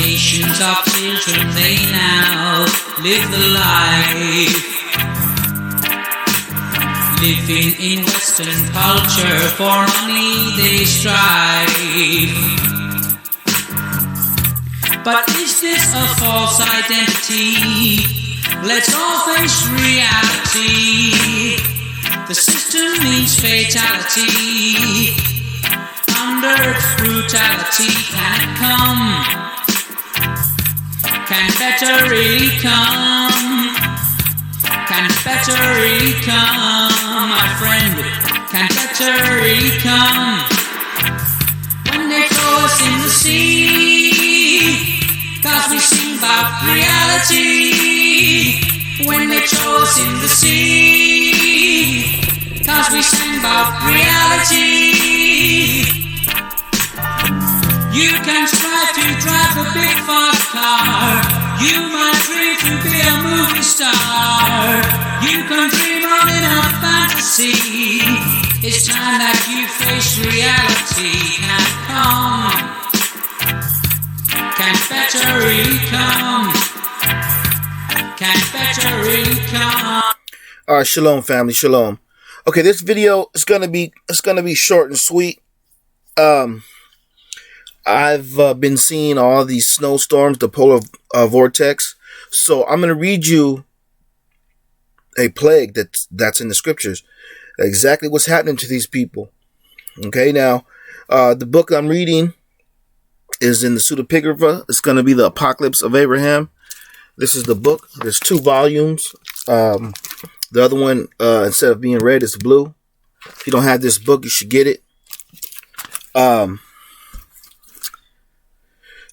Nations of children, they now live the life, living in Western culture, for money they strive. But is this a false identity? Let's all face reality. The system means fatality. Under its brutality, can it come? Can better really come? Can better really come, my friend? Can better really come? When they throw us in the sea, 'cause we sing about reality. When they throw us in the sea, 'cause we sing about reality. You can strive to drive a big fast car. You might dream to be a movie star. You can dream on in a fantasy. It's time that you face reality. Can come. Can better really come. Can better really come. All right, shalom, family, shalom. Okay, this video is gonna be short and sweet. I've been seeing all these snowstorms, the polar vortex. So I'm going to read you a plague that's in the scriptures. Exactly what's happening to these people. Okay, now, the book I'm reading is in the pseudepigrapha. It's going to be the Apocalypse of Abraham. This is the book. There's 2 volumes. The other one, instead of being red, is blue. If you don't have this book, you should get it.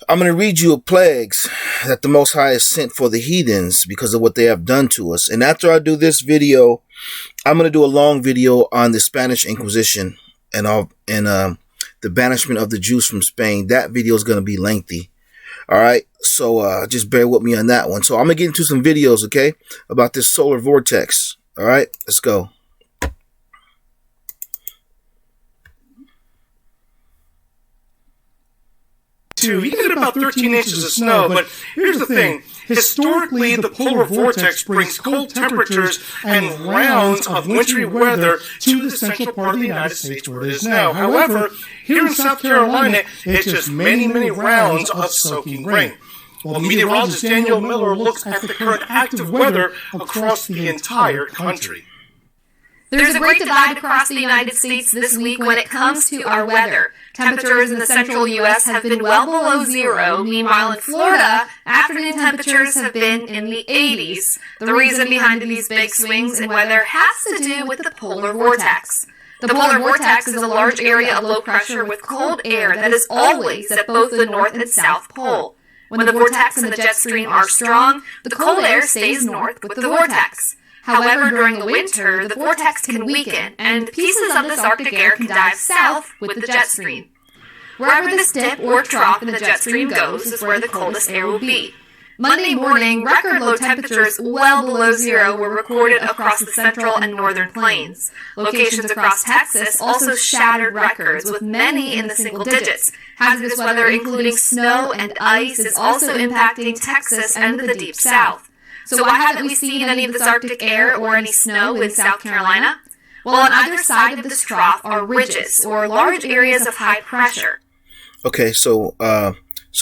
I'm going to read you plagues that the Most High has sent for the heathens because of what they have done to us. And after I do this video, I'm going to do a long video on the Spanish Inquisition and the banishment of the Jews from Spain. That video is going to be lengthy. All right. So just bear with me on that one. So I'm going to get into some videos, okay, about this solar vortex. All right. Let's go. You get about 13 inches of snow, but here's the thing. Historically, the polar vortex brings cold temperatures and rounds of wintry weather to the central part of the United States where it is now. However, here in South Carolina, it's just many, many rounds of soaking rain. Well, meteorologist Daniel Miller looks at the current active weather across the entire country. There's a great divide across the United States this week when it comes to our weather. Temperatures in the central U.S. have been well below zero. Meanwhile, in Florida, afternoon temperatures have been in the 80s. The reason behind these big swings in weather has to do with the polar vortex. The polar vortex is a large area of low pressure with cold air that is always at both the North and South Pole. When the vortex and the jet stream are strong, the cold air stays north with the vortex. However, during the winter, the vortex can weaken, and pieces of this Arctic air can dive south with the jet stream. Wherever this dip or trough in the jet stream goes is where the coldest air will be. Monday morning, record low temperatures well below zero were recorded across the central and northern plains. Locations across Texas also shattered records, with many in the single digits. Hazardous weather, including snow and ice, is also impacting Texas and the deep south. So why haven't we seen any of this Arctic air or any snow in South Carolina? Well, on either side of this trough are ridges, or large areas of high pressure. Okay, so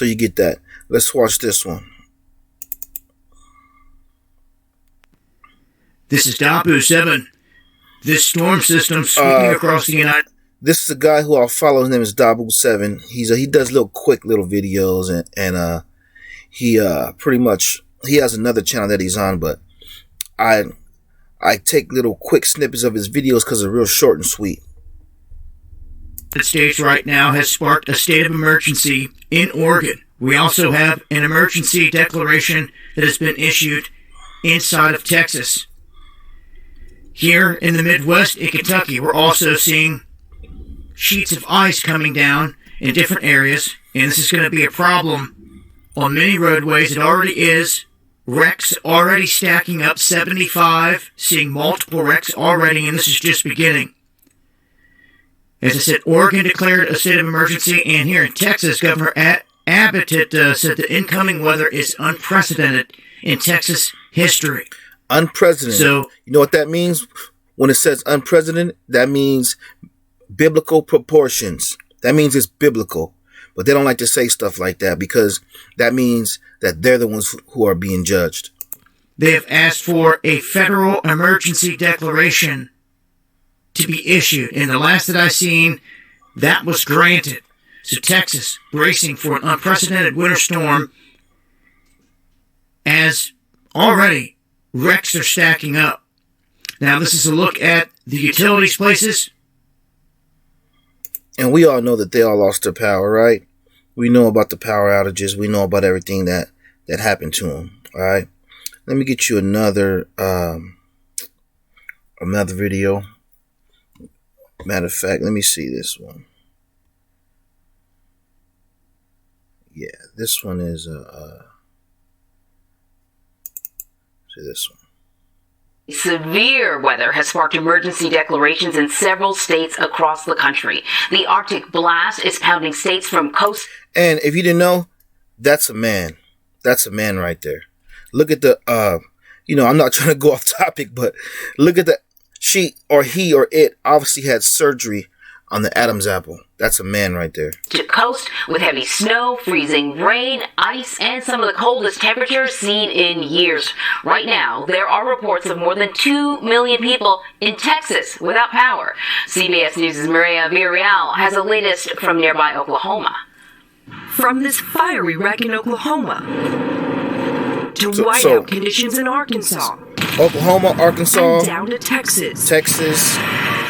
you get that. Let's watch this one. This is Dabu 7. This storm system sweeping across the United... This is a guy who I'll follow. His name is Dabu 7. He does quick little videos, and he pretty much... He has another channel that he's on, but I take little quick snippets of his videos because they're real short and sweet. The States right now has sparked a state of emergency in Oregon. We also have an emergency declaration that has been issued inside of Texas. Here in the Midwest in Kentucky, we're also seeing sheets of ice coming down in different areas, and this is going to be a problem on many roadways. It already is. Wrecks already stacking up 75, seeing multiple wrecks already, and this is just beginning. As I said, Oregon declared a state of emergency, and here in Texas, Governor Habitat said the incoming weather is unprecedented in Texas history. Unprecedented. So, you know what that means? When it says unprecedented, that means biblical proportions. That means it's biblical. But they don't like to say stuff like that because that means that they're the ones who are being judged. They have asked for a federal emergency declaration to be issued. And the last that I seen, that was granted. So Texas bracing for an unprecedented winter storm as already wrecks are stacking up. Now this is a look at the utilities places. And we all know that they all lost their power, right? We know about the power outages. We know about everything that happened to them, all right? Let me get you another video. Matter of fact, let me see this one. Yeah, this one is see this one. Severe weather has sparked emergency declarations in several states across the country. The Arctic blast is pounding states from coast. And if you didn't know, that's a man. That's a man right there. Look at the, I'm not trying to go off topic, but look at the, she or he or it obviously had surgery on the Adam's apple. That's a man right there. To coast with heavy snow, freezing rain, ice, and some of the coldest temperatures seen in years. Right now, there are reports of more than 2 million people in Texas without power. CBS News' Maria Villarreal has the latest from nearby Oklahoma. From this fiery wreck in Oklahoma to whiteout conditions in Arkansas. Oklahoma, Arkansas. And down to Texas. Texas.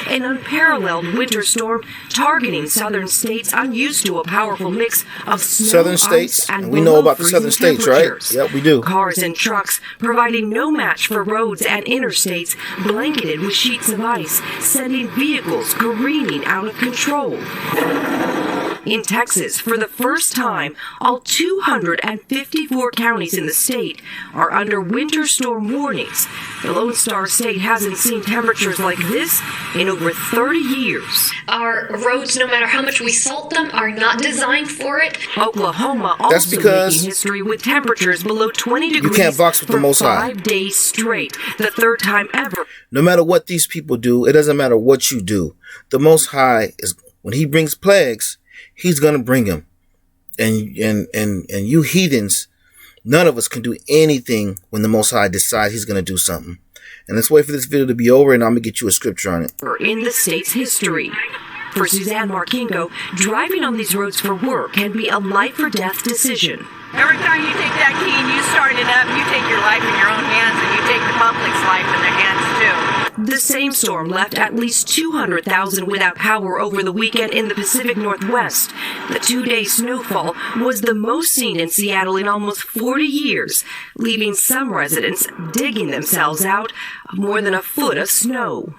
An unparalleled winter storm targeting southern states unused to a powerful mix of snow, southern states, ice, and we know about the southern states, right? Yep, we do. Cars and trucks providing no match for roads and interstates blanketed with sheets of ice, sending vehicles careening out of control. In Texas, for the first time, all 254 counties in the state are under winter storm warnings. The Lone Star State hasn't seen temperatures like this in over 30 years. Our roads, no matter how much we salt them, are not designed for it. Oklahoma also making history with temperatures below 20 degrees you can't box with the Most High. 5 days straight, the third time ever. No matter what these people do, it doesn't matter what you do. The Most High is, when he brings plagues, he's gonna bring them, and you heathens, none of us can do anything when the Most High decides he's gonna do something. And let's wait for this video to be over, and I'm gonna get you a scripture on it. In the state's history, for Suzanne Markingo, driving on these roads for work can be a life or death decision. Every time you take that key and you start it up, you take your life in your own hands, and you take the public's life in their hands too. The same storm left at least 200,000 without power over the weekend in the Pacific Northwest. The 2-day snowfall was the most seen in Seattle in almost 40 years, leaving some residents digging themselves out of more than a foot of snow.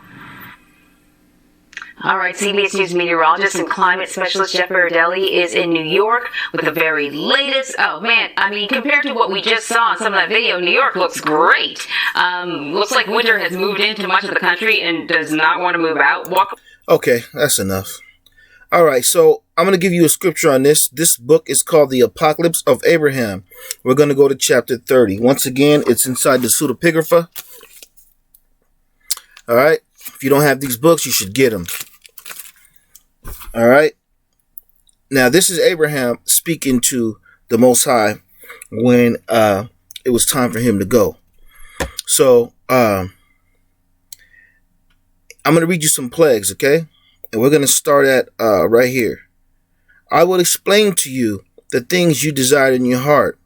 All right, CBS News meteorologist and climate specialist Jeff Baradelli is in New York with the very latest. Oh, man, I mean, compared to what we just saw in some of that video, New York looks great. Looks like winter has moved into much of the country and does not want to move out. Okay, that's enough. All right, so I'm going to give you a scripture on this. This book is called The Apocalypse of Abraham. We're going to go to chapter 30. Once again, it's inside the pseudepigrapha. All right. If you don't have these books, you should get them. All right. Now, this is Abraham speaking to the Most High when it was time for him to go. So, I'm going to read you some plagues, okay? And we're going to start at right here. I will explain to you the things you desired in your heart.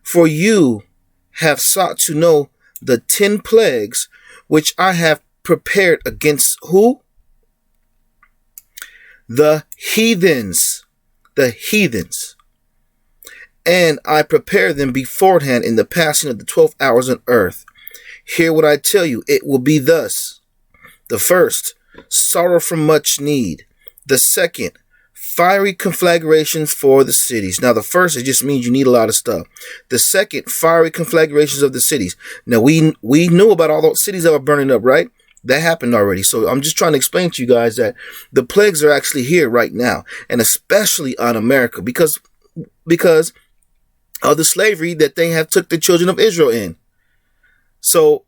For you have sought to know the 10 plagues which I have prepared against who? The heathens. The heathens. And I prepare them beforehand in the passing of the 12 hours on earth. Hear what I tell you. It will be thus. The first, sorrow from much need. The second, fiery conflagrations for the cities. Now, the first, it just means you need a lot of stuff. The second, fiery conflagrations of the cities. Now, we knew about all those cities that were burning up, right? That happened already. So I'm just trying to explain to you guys that the plagues are actually here right now, and especially on America, because because of the slavery that they have took the children of Israel in. So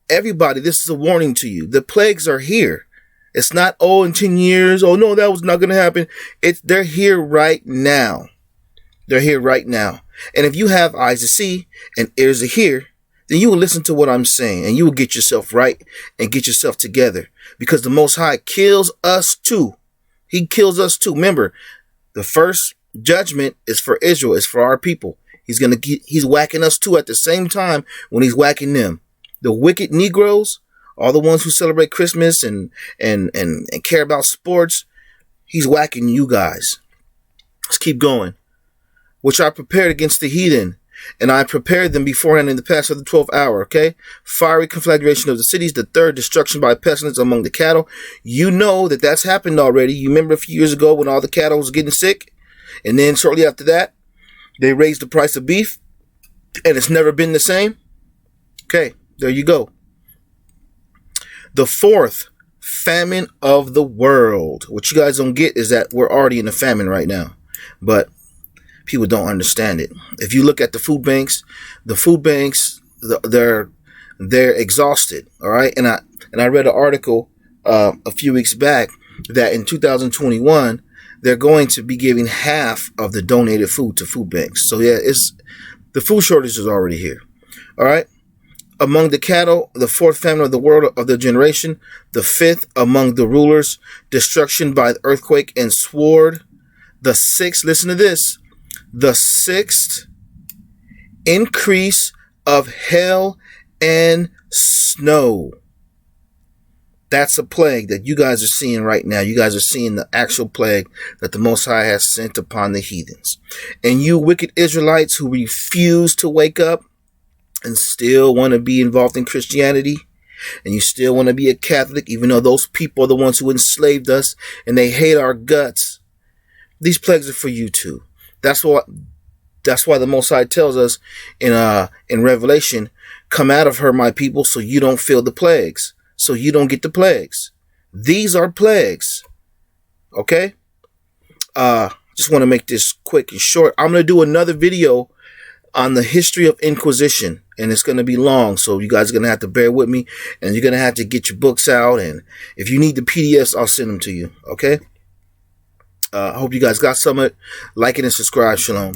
everybody, this is a warning to you. The plagues are here. It's not, oh, in 10 years. Oh, no, that was not going to happen. They're here right now. They're here right now. And if you have eyes to see and ears to hear, then you will listen to what I'm saying and you will get yourself right and get yourself together, because the Most High kills us too. He kills us too. Remember, the first judgment is for Israel. It's for our people. He's whacking us too at the same time when he's whacking them. The wicked Negroes, all the ones who celebrate Christmas and care about sports, he's whacking you guys. Let's keep going. Which I prepared against the heathen, and I prepared them beforehand in the past of the 12th hour. Okay, fiery conflagration of the cities, the third destruction by pestilence among the cattle. You know that that's happened already. You remember a few years ago when all the cattle was getting sick, and then shortly after that, they raised the price of beef, and it's never been the same. Okay, there you go. The fourth famine of the world. What you guys don't get is that we're already in a famine right now, but people don't understand it. If you look at the food banks, they're exhausted. All right, and I read an article a few weeks back that in 2021 they're going to be giving half of the donated food to food banks. So yeah, the food shortage is already here. All right. Among the cattle, the fourth famine of the world of the generation, the fifth among the rulers, destruction by earthquake and sword. The sixth, listen to this, the sixth increase of hail and snow. That's a plague that you guys are seeing right now. You guys are seeing the actual plague that the Most High has sent upon the heathens. And you wicked Israelites who refuse to wake up and still want to be involved in Christianity, and you still want to be a Catholic, even though those people are the ones who enslaved us and they hate our guts. These plagues are for you too. That's why the Most High tells us in Revelation, come out of her, my people, so you don't feel the plagues, so you don't get the plagues. These are plagues. Okay? Just want to make this quick and short. I'm going to do another video on the history of Inquisition, and it's going to be long, so you guys are going to have to bear with me, and you're going to have to get your books out, and if you need the PDFs, I'll send them to you. Okay? I hope you guys got some of it. Like it and subscribe. Shalom.